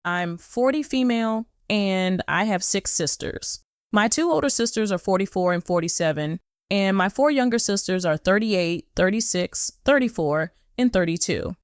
I'm 40 female and I have 6 sisters. My 2 older sisters are 44 and 47, and my 4 younger sisters are 38, 36, 34, and 32.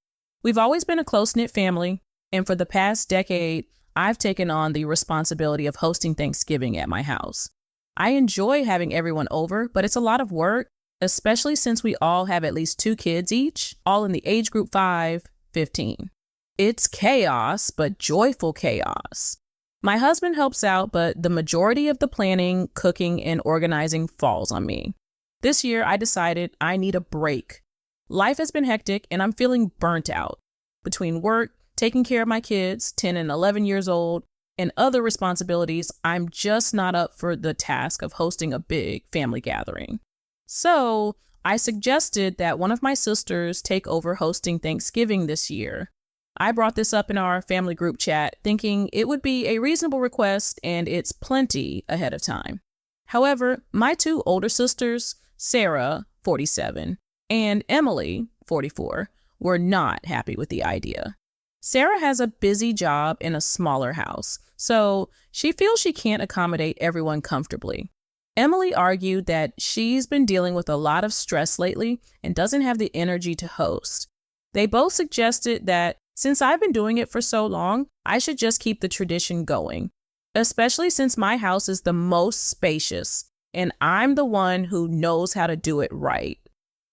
We've always been a close-knit family, and for the past decade, I've taken on the responsibility of hosting Thanksgiving at my house. I enjoy having everyone over, but it's a lot of work, especially since we all have at least 2 kids each, all in the age group 5-15. It's chaos, but joyful chaos. My husband helps out, but the majority of the planning, cooking, and organizing falls on me. This year, I decided I need a break. Life has been hectic, and I'm feeling burnt out. Between work, taking care of my kids, 10 and 11 years old, and other responsibilities, I'm just not up for the task of hosting a big family gathering. So, I suggested that one of my sisters take over hosting Thanksgiving this year. I brought this up in our family group chat, thinking it would be a reasonable request and it's plenty ahead of time. However, my 2 older sisters, Sarah, 47, and Emily, 44, were not happy with the idea. Sarah has a busy job in a smaller house, so she feels she can't accommodate everyone comfortably. Emily argued that she's been dealing with a lot of stress lately and doesn't have the energy to host. They both suggested that since I've been doing it for so long, I should just keep the tradition going, especially since my house is the most spacious and I'm the one who knows how to do it right.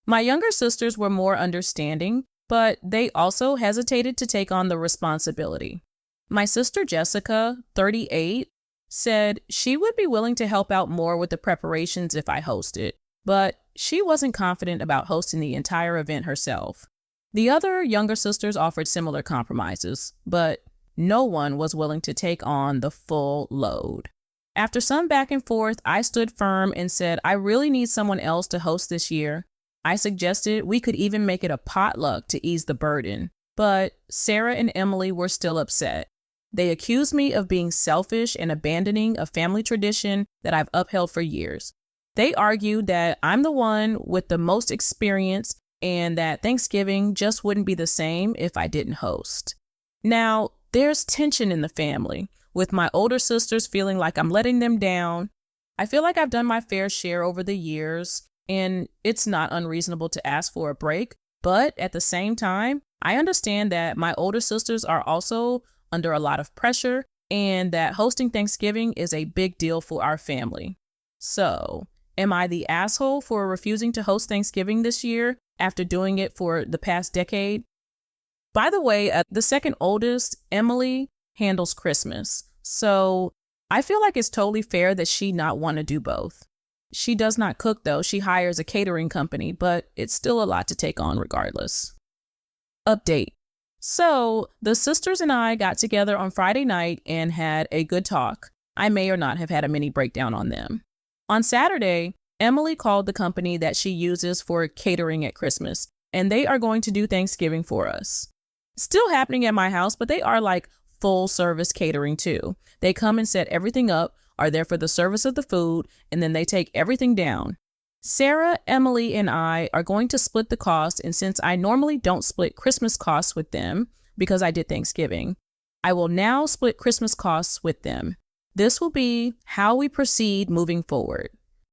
My younger sisters were more understanding, but they also hesitated to take on the responsibility. My sister Jessica, 38, said she would be willing to help out more with the preparations if I hosted, but she wasn't confident about hosting the entire event herself. The other younger sisters offered similar compromises, but no one was willing to take on the full load. After some back and forth, I stood firm and said I really need someone else to host this year. I suggested we could even make it a potluck to ease the burden, but Sarah and Emily were still upset. They accused me of being selfish and abandoning a family tradition that I've upheld for years. They argued that I'm the one with the most experience and that Thanksgiving just wouldn't be the same if I didn't host. Now, there's tension in the family, with my older sisters feeling like I'm letting them down. I feel like I've done my fair share over the years, and it's not unreasonable to ask for a break. But at the same time, I understand that my older sisters are also under a lot of pressure and that hosting Thanksgiving is a big deal for our family. So, am I the asshole for refusing to host Thanksgiving this year after doing it for the past decade? By the way, the second oldest, Emily, handles Christmas. So I feel like it's totally fair that she not want to do both. She does not cook though. She hires a catering company, but it's still a lot to take on regardless. Update. So the sisters and I got together on Friday night and had a good talk. I may or not have had a mini breakdown on them. On Saturday, Emily called the company that she uses for catering at Christmas, and they are going to do Thanksgiving for us. Still happening at my house, but they are like full service catering too. They come and set everything up, are there for the service of the food, and then they take everything down. Sarah, Emily, and I are going to split the cost, and since I normally don't split Christmas costs with them because I did Thanksgiving, I will now split Christmas costs with them. This will be how we proceed moving forward.